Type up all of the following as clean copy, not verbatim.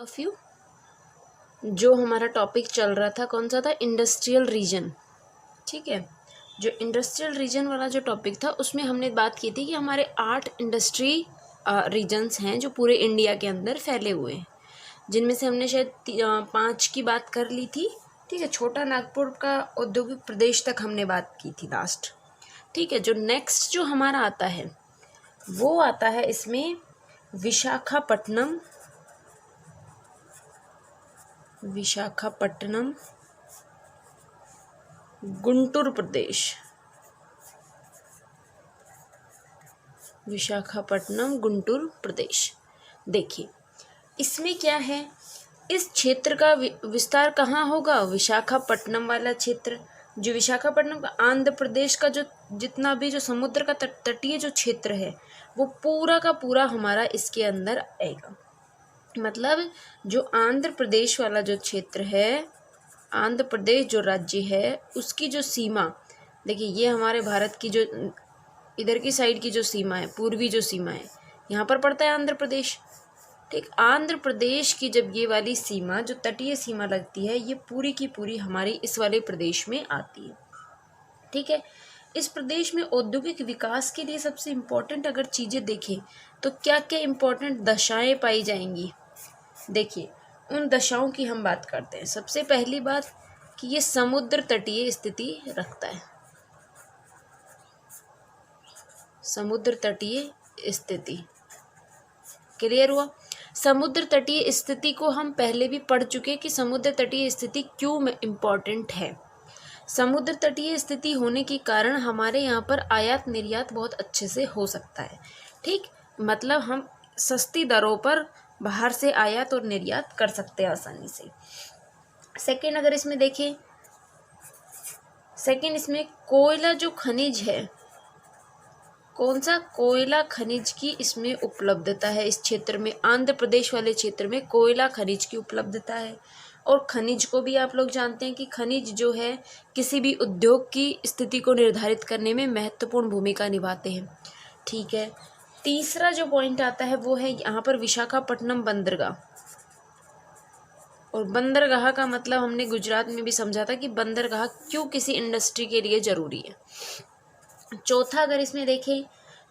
Of you. जो हमारा topic चल रहा था कौन सा था, इंडस्ट्रियल रीजन। ठीक है, जो इंडस्ट्रियल रीजन वाला जो टॉपिक था उसमें हमने बात की थी कि हमारे 8 इंडस्ट्री रीजन्स हैं जो पूरे इंडिया के अंदर फैले हुए हैं, जिनमें से हमने शायद 5 की बात कर ली थी। ठीक है, छोटा नागपुर का औद्योगिक प्रदेश तक हमने बात की थी लास्ट। ठीक है, जो नेक्स्ट जो हमारा आता है वो आता है इसमें विशाखापट्टनम, गुंटूर प्रदेश। विशाखापट्टनम गुंटूर प्रदेश। देखिए इसमें क्या है, इस क्षेत्र का विस्तार कहाँ होगा, विशाखापट्टनम वाला क्षेत्र। जो विशाखापट्टनम का आंध्र प्रदेश का जो जितना भी जो समुद्र का तटीय जो क्षेत्र है वो पूरा का पूरा हमारा इसके अंदर आएगा। मतलब जो आंध्र प्रदेश वाला जो क्षेत्र है, आंध्र प्रदेश जो राज्य है उसकी जो सीमा, देखिए ये हमारे भारत की जो इधर की साइड की जो सीमा है, पूर्वी जो सीमा है, यहाँ पर पड़ता है आंध्र प्रदेश। ठीक, आंध्र प्रदेश की जब ये वाली सीमा जो तटीय सीमा लगती है ये पूरी की पूरी हमारी इस वाले प्रदेश में आती है। ठीक है, इस प्रदेश में औद्योगिक विकास के लिए सबसे इम्पोर्टेंट अगर चीज़ें देखें तो क्या क्या इम्पोर्टेंट दशाएं पाई जाएंगी। देखिए उन दशाओं की हम बात करते हैं। सबसे पहली बात कि ये समुद्र तटीय स्थिति रखता है, समुद्र तटीय स्थिति। क्लियर हुआ। समुद्र तटीय स्थिति को हम पहले भी पढ़ चुके कि समुद्र तटीय स्थिति क्यों इम्पोर्टेंट है। समुद्र तटीय स्थिति होने के कारण हमारे यहाँ पर आयात निर्यात बहुत अच्छे से हो सकता है। ठीक, मतलब हम सस्ती दरों पर बाहर से आयात और निर्यात कर सकते हैं आसानी से। सेकंड अगर इसमें देखें, सेकंड इसमें कोयला जो खनिज है, कौन सा, कोयला खनिज की इसमें उपलब्धता है। इस क्षेत्र में आंध्र प्रदेश वाले क्षेत्र में कोयला खनिज की उपलब्धता है। और खनिज को भी आप लोग जानते हैं कि खनिज जो है किसी भी उद्योग की स्थिति को निर्धारित करने में महत्वपूर्ण भूमिका निभाते हैं। ठीक है, तीसरा जो पॉइंट आता है वो है यहाँ पर विशाखापट्टनम बंदरगाह। और बंदरगाह का मतलब हमने गुजरात में भी समझा था कि बंदरगाह क्यों किसी इंडस्ट्री के लिए ज़रूरी है। चौथा अगर इसमें देखें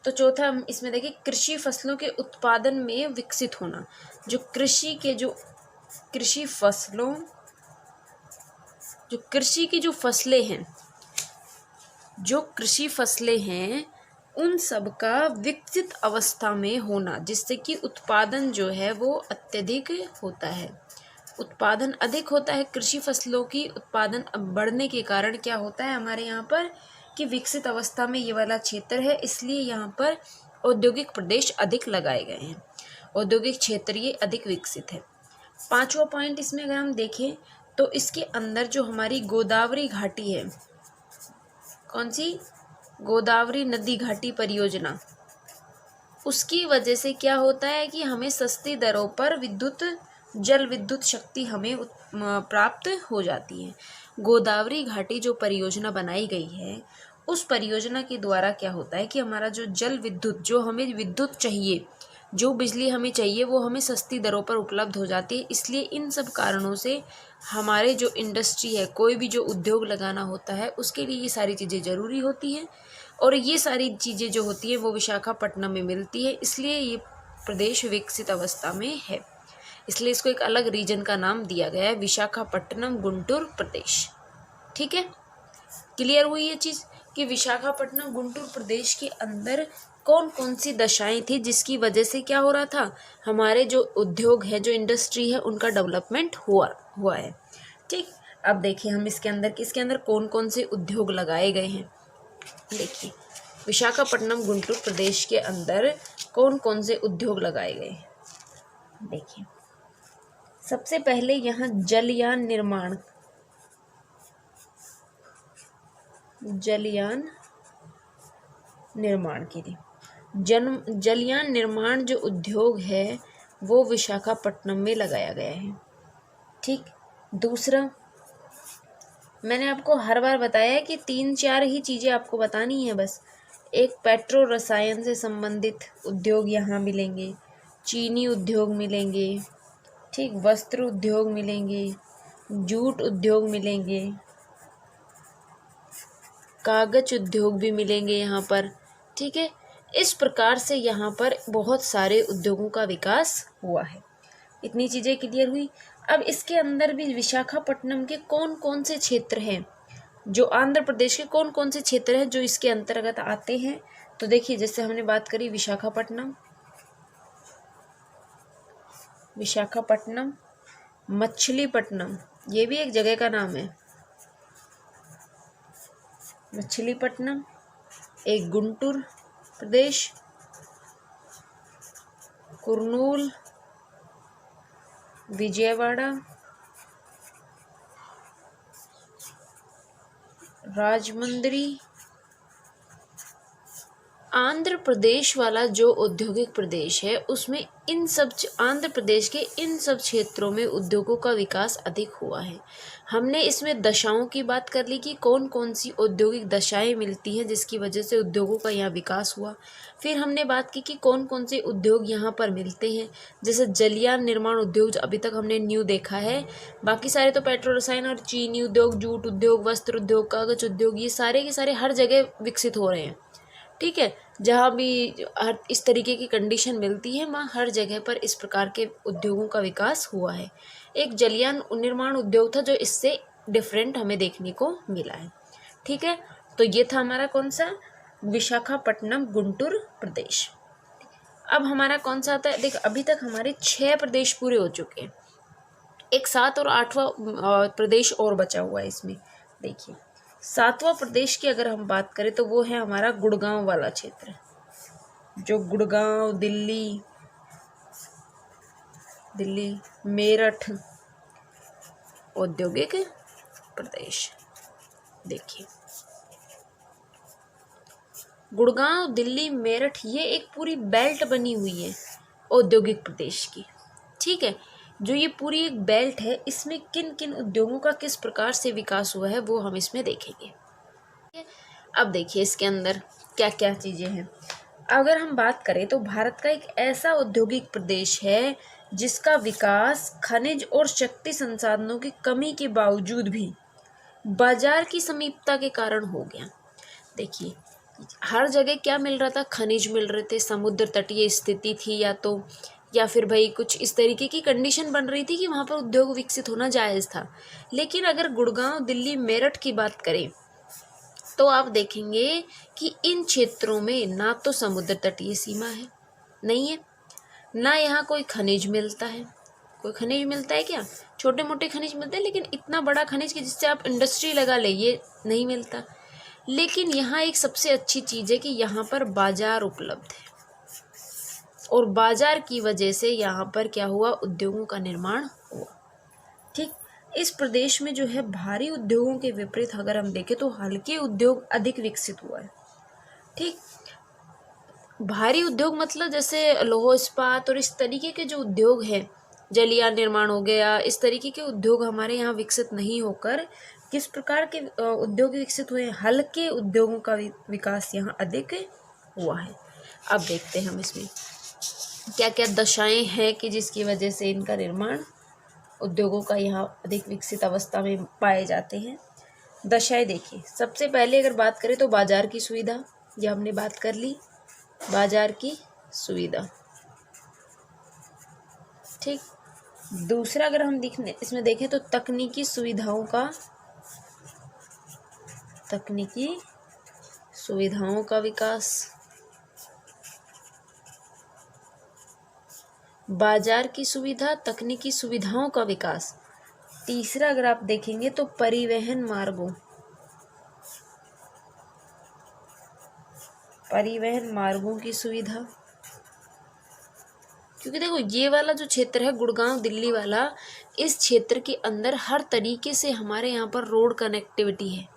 तो चौथा हम इसमें देखें कृषि फसलों के उत्पादन में विकसित होना। जो कृषि की जो कृषि फसलें हैं उन सब का विकसित अवस्था में होना, जिससे कि उत्पादन जो है वो अत्यधिक होता है। उत्पादन अधिक होता है, कृषि फसलों की उत्पादन बढ़ने के कारण क्या होता है हमारे यहाँ पर कि विकसित अवस्था में ये वाला क्षेत्र है, इसलिए यहाँ पर औद्योगिक प्रदेश अधिक लगाए गए हैं, औद्योगिक क्षेत्र ये अधिक विकसित है। पांचवा पॉइंट इसमें अगर हम देखें तो इसके अंदर जो हमारी गोदावरी घाटी है, कौन सी, गोदावरी नदी घाटी परियोजना, उसकी वजह से क्या होता है कि हमें सस्ती दरों पर जल विद्युत शक्ति हमें प्राप्त हो जाती है। गोदावरी घाटी जो परियोजना बनाई गई है उस परियोजना के द्वारा क्या होता है कि हमारा जो जल विद्युत, जो हमें विद्युत चाहिए, जो बिजली हमें चाहिए वो हमें सस्ती दरों पर उपलब्ध हो जाती है। इसलिए इन सब कारणों से हमारे जो इंडस्ट्री है, कोई भी जो उद्योग लगाना होता है उसके लिए ये सारी चीज़ें ज़रूरी होती हैं। और ये सारी चीज़ें जो होती है वो विशाखापट्टनम में मिलती है, इसलिए ये प्रदेश विकसित अवस्था में है। इसलिए इसको एक अलग रीजन का नाम दिया गया है, विशाखापट्टनम गुंटूर प्रदेश। ठीक है, क्लियर हुई ये चीज़ कि विशाखापट्टनम गुंटूर प्रदेश के अंदर कौन कौन सी दशाएं थी जिसकी वजह से क्या हो रहा था, हमारे जो उद्योग है, जो इंडस्ट्री है, उनका डेवलपमेंट हुआ है। ठीक, अब देखिए हम इसके अंदर कौन कौन से उद्योग लगाए गए हैं। देखिए विशाखापट्टनम गुंटूर प्रदेश के अंदर कौन कौन से उद्योग लगाए गए हैं। देखिए सबसे पहले यहाँ जलयान निर्माण के लिए जलयान निर्माण जो उद्योग है वो विशाखापट्टनम में लगाया गया है। ठीक, दूसरा मैंने आपको हर बार बताया है कि 3-4 ही चीज़ें आपको बतानी है बस। एक पेट्रो रसायन से संबंधित उद्योग यहाँ मिलेंगे, चीनी उद्योग मिलेंगे, ठीक, वस्त्र उद्योग मिलेंगे, जूट उद्योग मिलेंगे, कागज उद्योग भी मिलेंगे यहाँ पर। ठीक है, इस प्रकार से यहाँ पर बहुत सारे उद्योगों का विकास हुआ है। इतनी चीज़ें क्लियर हुई। अब इसके अंदर भी विशाखापट्टनम के कौन कौन से क्षेत्र हैं, जो आंध्र प्रदेश के कौन कौन से क्षेत्र हैं जो इसके अंतर्गत आते हैं। तो देखिए, जैसे हमने बात करी विशाखापट्टनम, मछलीपट्टनम, ये भी एक जगह का नाम है, मछलीपट्टनम। एक गुंटूर प्रदेश, कुर्नूल, विजयवाड़ा, राजमुंद्री। आंध्र प्रदेश वाला जो औद्योगिक प्रदेश है उसमें आंध्र प्रदेश के इन सब क्षेत्रों में उद्योगों का विकास अधिक हुआ है। हमने इसमें दशाओं की बात कर ली कि कौन कौन सी औद्योगिक दशाएं मिलती हैं जिसकी वजह से उद्योगों का यहाँ विकास हुआ। फिर हमने बात की कि कौन कौन से उद्योग यहाँ पर मिलते हैं, जैसे जलयान निर्माण उद्योग अभी तक हमने न्यू देखा है। बाकी सारे तो पेट्रो रसायन और चीनी उद्योग, जूट उद्योग, वस्त्र उद्योग, कागज उद्योग, ये सारे के सारे हर जगह विकसित हो रहे हैं। ठीक है, जहाँ भी हर इस तरीके की कंडीशन मिलती है वहाँ हर जगह पर इस प्रकार के उद्योगों का विकास हुआ है। एक जलयान निर्माण उद्योग था जो इससे डिफरेंट हमें देखने को मिला है। ठीक है, तो ये था हमारा कौन सा, विशाखापट्टनम, गुंटूर प्रदेश। अब हमारा कौन सा आता है, देख अभी तक हमारे 6 प्रदेश पूरे हो चुके हैं, एक 7 और 8वां प्रदेश और बचा हुआ है इसमें। देखिए 7वां प्रदेश की अगर हम बात करें तो वो है हमारा गुड़गांव वाला क्षेत्र, जो गुड़गांव, दिल्ली मेरठ औद्योगिक प्रदेश। देखिए गुड़गांव, दिल्ली, मेरठ, ये एक पूरी बेल्ट बनी हुई है औद्योगिक प्रदेश की। ठीक है, जो ये पूरी एक बेल्ट है इसमें किन किन उद्योगों का किस प्रकार से विकास हुआ है वो हम इसमें देखेंगे। अब देखिए इसके अंदर क्या क्या चीज़ें हैं। अगर हम बात करें तो भारत का एक ऐसा औद्योगिक प्रदेश है जिसका विकास खनिज और शक्ति संसाधनों की कमी के बावजूद भी बाजार की समीपता के कारण हो गया। देखिए हर जगह क्या मिल रहा था, खनिज मिल रहे थे, समुद्र तटीय स्थिति थी या फिर भाई कुछ इस तरीके की कंडीशन बन रही थी कि वहाँ पर उद्योग विकसित होना जायज़ था। लेकिन अगर गुड़गांव, दिल्ली, मेरठ की बात करें तो आप देखेंगे कि इन क्षेत्रों में ना तो समुद्र तटीय सीमा है, नहीं है, ना यहाँ कोई खनिज मिलता है। कोई खनिज मिलता है क्या, छोटे मोटे खनिज मिलते हैं, लेकिन इतना बड़ा खनिज कि जिससे आप इंडस्ट्री लगा ले ये नहीं मिलता। लेकिन यहाँ एक सबसे अच्छी चीज़ है कि यहाँ पर बाजार उपलब्ध है और बाजार की वजह से यहाँ पर क्या हुआ, उद्योगों का निर्माण हुआ। ठीक, इस प्रदेश में जो है भारी उद्योगों के विपरीत अगर हम देखें तो हल्के उद्योग अधिक विकसित हुआ है। ठीक, भारी उद्योग मतलब जैसे लौह इस्पात और इस तरीके के जो उद्योग हैं, जलयान निर्माण हो गया, इस तरीके के उद्योग हमारे यहाँ विकसित नहीं होकर किस प्रकार के उद्योग विकसित हुए, हल्के उद्योगों का विकास यहाँ अधिक हुआ है। अब देखते हैं हम इसमें क्या क्या दशाएं हैं कि जिसकी वजह से इनका निर्माण उद्योगों का यहाँ अधिक विकसित अवस्था में पाए जाते हैं। दशाएं देखिए, सबसे पहले अगर बात करें तो बाजार की सुविधा, ये हमने बात कर ली, बाजार की सुविधा। ठीक, दूसरा अगर हम इसमें देखें तो तकनीकी सुविधाओं का विकास, बाजार की सुविधा, तकनीकी सुविधाओं का विकास। तीसरा अगर आप देखेंगे तो परिवहन मार्गों की सुविधा, क्योंकि देखो ये वाला जो क्षेत्र है गुड़गांव, दिल्ली वाला, इस क्षेत्र के अंदर हर तरीके से हमारे यहाँ पर रोड कनेक्टिविटी है,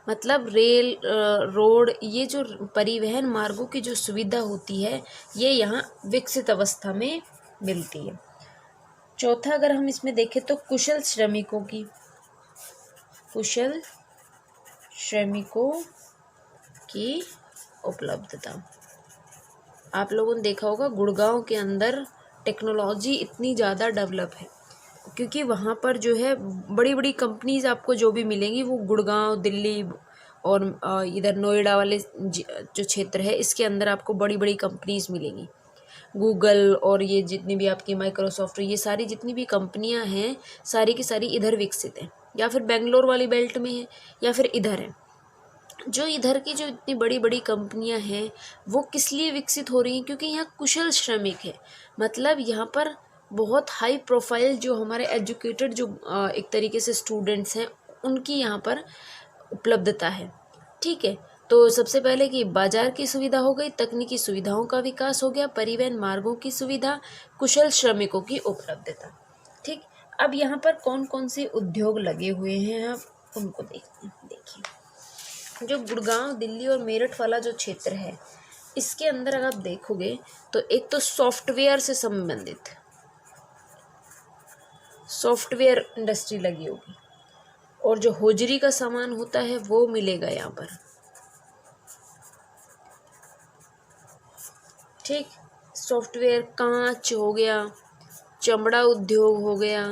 मतलब रेल, रोड, ये जो परिवहन मार्गों की जो सुविधा होती है ये यहाँ विकसित अवस्था में मिलती है। चौथा अगर हम इसमें देखें तो कुशल श्रमिकों की उपलब्धता। आप लोगों ने देखा होगा गुड़गांव के अंदर टेक्नोलॉजी इतनी ज़्यादा डेवलप है, क्योंकि वहाँ पर जो है बड़ी बड़ी कंपनीज आपको जो भी मिलेंगी वो गुड़गांव, दिल्ली और इधर नोएडा वाले जो क्षेत्र है इसके अंदर आपको बड़ी बड़ी कंपनीज मिलेंगी। गूगल और ये जितनी भी आपकी माइक्रोसॉफ्ट, ये सारी जितनी भी कंपनियां हैं सारी की सारी इधर विकसित हैं, या फिर बेंगलोर वाली बेल्ट में है, या फिर इधर है। जो इधर की जो इतनी बड़ी बड़ी कंपनियां हैं वो किस लिए विकसित हो रही हैं? क्योंकि यहाँ कुशल श्रमिक है, मतलब यहाँ पर बहुत हाई प्रोफाइल जो हमारे एजुकेटेड जो एक तरीके से स्टूडेंट्स हैं उनकी यहाँ पर उपलब्धता है। ठीक है, तो सबसे पहले कि बाजार की सुविधा हो गई, तकनीकी सुविधाओं का विकास हो गया, परिवहन मार्गों की सुविधा, कुशल श्रमिकों की उपलब्धता। ठीक, अब यहाँ पर कौन कौन से उद्योग लगे हुए हैं आप उनको देखते हैं। देखिए, जो गुड़गांव, दिल्ली और मेरठ वाला जो क्षेत्र है इसके अंदर अगर आप देखोगे तो एक तो सॉफ्टवेयर से संबंधित सॉफ्टवेयर इंडस्ट्री लगी होगी, और जो होजरी का सामान होता है वो मिलेगा यहाँ पर। ठीक, सॉफ्टवेयर, कांच हो गया, चमड़ा उद्योग हो गया।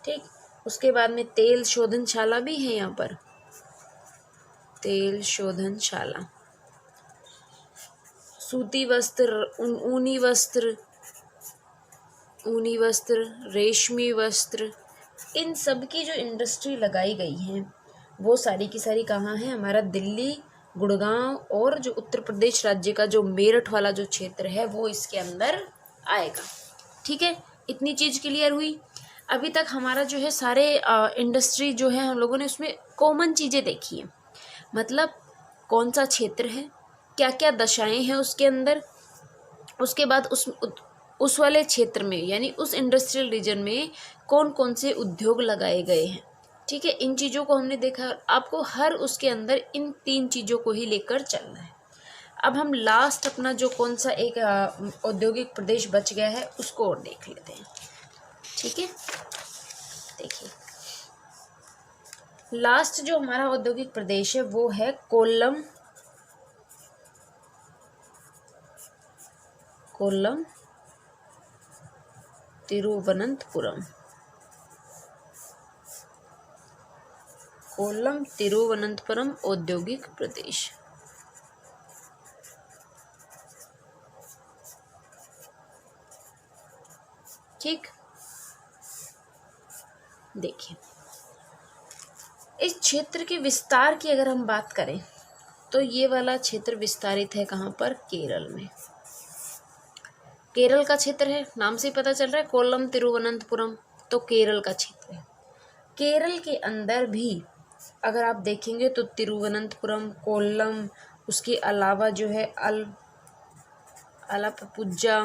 ठीक, उसके बाद में तेल शोधनशाला भी है यहाँ पर, तेल शोधनशाला, सूती वस्त्र, ऊनी वस्त्र, रेशमी वस्त्र, इन सब की जो इंडस्ट्री लगाई गई है वो सारी की सारी कहाँ है? हमारा दिल्ली, गुड़गांव और जो उत्तर प्रदेश राज्य का जो मेरठ वाला जो क्षेत्र है वो इसके अंदर आएगा। ठीक है, इतनी चीज़ क्लियर हुई। अभी तक हमारा जो है सारे इंडस्ट्री जो है हम लोगों ने उसमें कॉमन चीज़ें देखी हैं, मतलब कौन सा क्षेत्र है, क्या क्या दशाएं हैं उसके अंदर, उसके बाद उस वाले क्षेत्र में यानी उस इंडस्ट्रियल रीजन में कौन कौन से उद्योग लगाए गए हैं। ठीक है, इन चीज़ों को हमने देखा। आपको हर उसके अंदर इन 3 चीज़ों को ही लेकर चलना है। अब हम लास्ट अपना जो कौन सा एक औद्योगिक प्रदेश बच गया है उसको और देख लेते हैं। ठीक है, देखिए, लास्ट जो हमारा औद्योगिक प्रदेश है वो है कोल्लम, तिरुवनंतपुरम। कोल्लम तिरुवनंतपुरम औद्योगिक प्रदेश। ठीक, देखिए, इस क्षेत्र के विस्तार की अगर हम बात करें तो ये वाला क्षेत्र विस्तारित है कहाँ पर? केरल में। केरल का क्षेत्र है, नाम से ही पता चल रहा है, कोल्लम तिरुवनंतपुरम, तो केरल का क्षेत्र है। केरल के अंदर भी अगर आप देखेंगे तो तिरुवनंतपुरम, कोल्लम, उसके अलावा जो है अलाप्पुझा,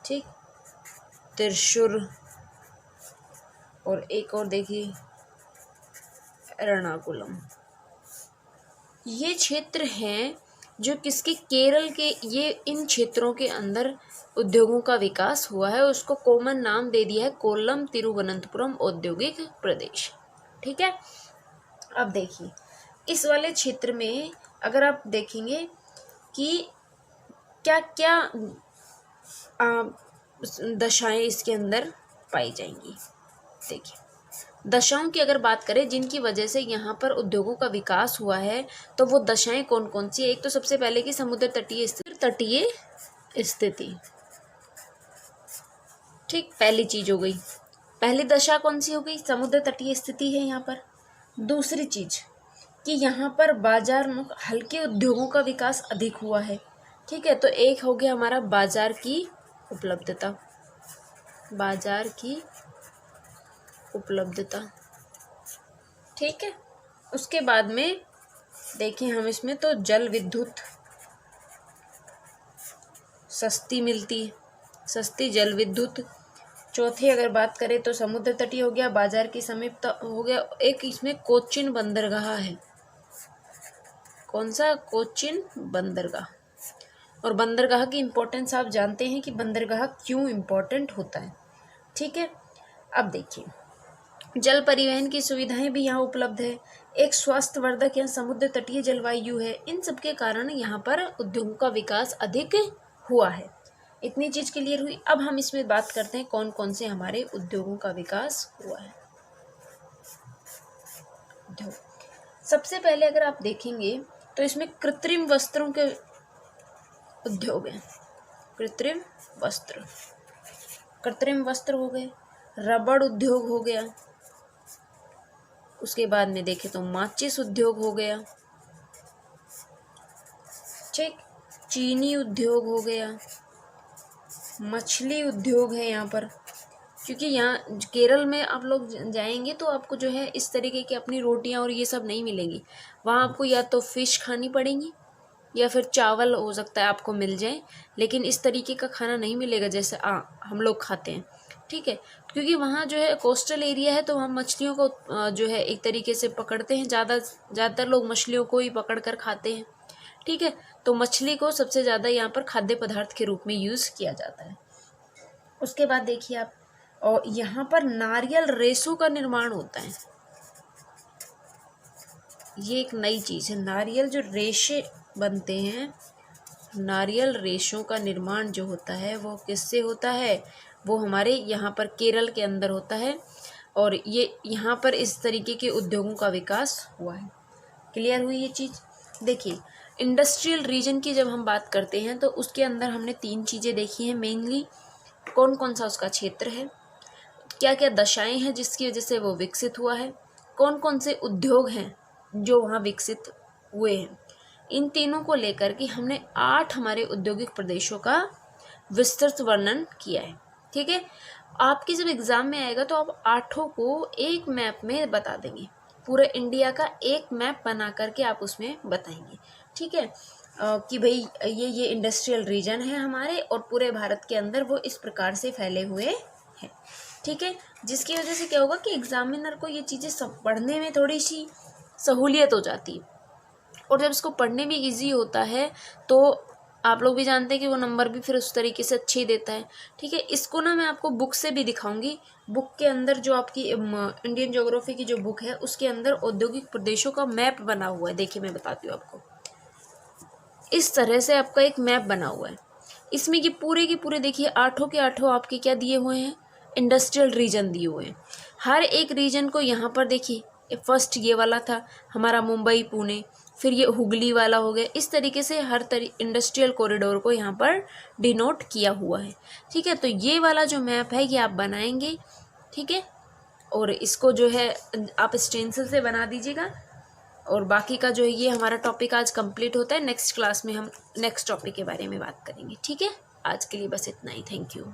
ठीक, त्रिशूर, और एक और देखिए एर्नाकुलम। ये क्षेत्र हैं जो किसके? केरल के। ये इन क्षेत्रों के अंदर उद्योगों का विकास हुआ है, उसको कॉमन नाम दे दिया है कोल्लम तिरुवनंतपुरम औद्योगिक प्रदेश। ठीक है, अब देखिए, इस वाले क्षेत्र में अगर आप देखेंगे कि क्या क्या दशाएं इसके अंदर पाई जाएंगी। देखिए, दशाओं की अगर बात करें जिनकी वजह से यहाँ पर उद्योगों का विकास हुआ है तो वो दशाएं कौन कौन सी है? एक तो सबसे पहले की समुद्र तटीय स्थिति। ठीक, पहली चीज हो गई। पहली दशा कौन सी हो गई? समुद्र तटीय स्थिति है यहाँ पर। दूसरी चीज कि यहाँ पर बाजार में हल्के उद्योगों का विकास अधिक हुआ है। ठीक है, तो एक हो गया हमारा बाजार की उपलब्धता, बाजार की उपलब्धता। ठीक है, उसके बाद में देखें हम इसमें तो जल विद्युत सस्ती मिलती है, सस्ती जल विद्युत। चौथी अगर बात करें तो समुद्र तटीय हो गया, बाजार की समीपता हो गया। एक इसमें कोचिन बंदरगाह है। कौन सा? कोचिन बंदरगाह। और बंदरगाह की इम्पोर्टेंस आप जानते हैं कि बंदरगाह क्यों इम्पोर्टेंट होता है। ठीक है, अब देखिए, जल परिवहन की सुविधाएं भी यहाँ उपलब्ध है। एक स्वास्थ्यवर्धक या समुद्र तटीय जलवायु है। इन सब के कारण यहाँ पर उद्योगों का विकास अधिक हुआ है। इतनी चीज़ क्लियर हुई। अब हम इसमें बात करते हैं कौन कौन से हमारे उद्योगों का विकास हुआ है। उद्योग, सबसे पहले अगर आप देखेंगे तो इसमें कृत्रिम वस्त्रों के उद्योग हैं। कृत्रिम वस्त्र, कृत्रिम वस्त्र हो गए, रबड़ उद्योग हो गया, उसके बाद में देखें तो माचिस उद्योग हो गया, ठीक, चीनी उद्योग हो गया, मछली उद्योग है यहाँ पर, क्योंकि यहाँ केरल में आप लोग जाएंगे तो आपको जो है इस तरीके की अपनी रोटियाँ और ये सब नहीं मिलेंगी। वहाँ आपको या तो फिश खानी पड़ेंगी या फिर चावल हो सकता है आपको मिल जाए, लेकिन इस तरीके का खाना नहीं मिलेगा जैसे हम लोग खाते हैं, ठीक है। क्योंकि वहाँ जो है कोस्टल एरिया है, तो वहाँ मछलियों को जो है एक तरीके से पकड़ते हैं, ज़्यादातर लोग मछलियों को ही पकड़ कर खाते हैं, ठीक है। तो मछली को सबसे ज़्यादा यहाँ पर खाद्य पदार्थ के रूप में यूज़ किया जाता है। उसके बाद देखिए आप, और यहाँ पर नारियल रेशों का निर्माण होता है। ये एक नई चीज़ है, नारियल जो रेशे बनते हैं, नारियल रेशों का निर्माण जो होता है वो किससे होता है, वो हमारे यहाँ पर केरल के अंदर होता है। और ये यहाँ पर इस तरीके के उद्योगों का विकास हुआ है। क्लियर हुई ये चीज़। देखिए इंडस्ट्रियल रीजन की जब हम बात करते हैं तो उसके अंदर हमने 3 चीज़ें देखी हैं मेनली। कौन कौन सा उसका क्षेत्र है, क्या क्या दशाएं हैं जिसकी वजह से वो विकसित हुआ है, कौन कौन से उद्योग हैं जो वहाँ विकसित हुए हैं। इन तीनों को लेकर के हमने 8 हमारे औद्योगिक प्रदेशों का विस्तृत वर्णन किया है, ठीक है। आपके जब एग्ज़ाम में आएगा तो आप 8 को एक मैप में बता देंगे, पूरे इंडिया का एक मैप बना करके आप उसमें बताएंगे, ठीक है। कि भाई ये इंडस्ट्रियल रीजन है हमारे और पूरे भारत के अंदर वो इस प्रकार से फैले हुए हैं, ठीक है। जिसकी वजह से क्या होगा कि एग्जामिनर को ये चीज़ें सब पढ़ने में थोड़ी सी सहूलियत हो जाती है, और जब इसको पढ़ने में इजी होता है तो आप लोग भी जानते हैं कि वो नंबर भी फिर उस तरीके से अच्छे ही देता है, ठीक है। इसको ना मैं आपको बुक से भी दिखाऊंगी। बुक के अंदर जो आपकी इंडियन ज्योग्राफी की जो बुक है उसके अंदर औद्योगिक प्रदेशों का मैप बना हुआ है। देखिए मैं बताती हूँ आपको, इस तरह से आपका एक मैप बना हुआ है। इसमें की पूरे देखिए 8 के 8 आपके क्या दिए हुए हैं, इंडस्ट्रियल रीजन दिए हुए हैं। हर एक रीजन को यहाँ पर देखिए, फर्स्ट ये वाला था हमारा मुंबई पुणे, फिर ये हुगली वाला हो गया। इस तरीके से हर इंडस्ट्रियल कॉरिडोर को यहाँ पर डिनोट किया हुआ है, ठीक है। तो ये वाला जो मैप है ये आप बनाएंगे, ठीक है। और इसको जो है आप स्टेंसिल से बना दीजिएगा। और बाकी का जो है ये हमारा टॉपिक आज कंप्लीट होता है। नेक्स्ट क्लास में हम नेक्स्ट टॉपिक के बारे में बात करेंगे, ठीक है। आज के लिए बस इतना ही। Thank you.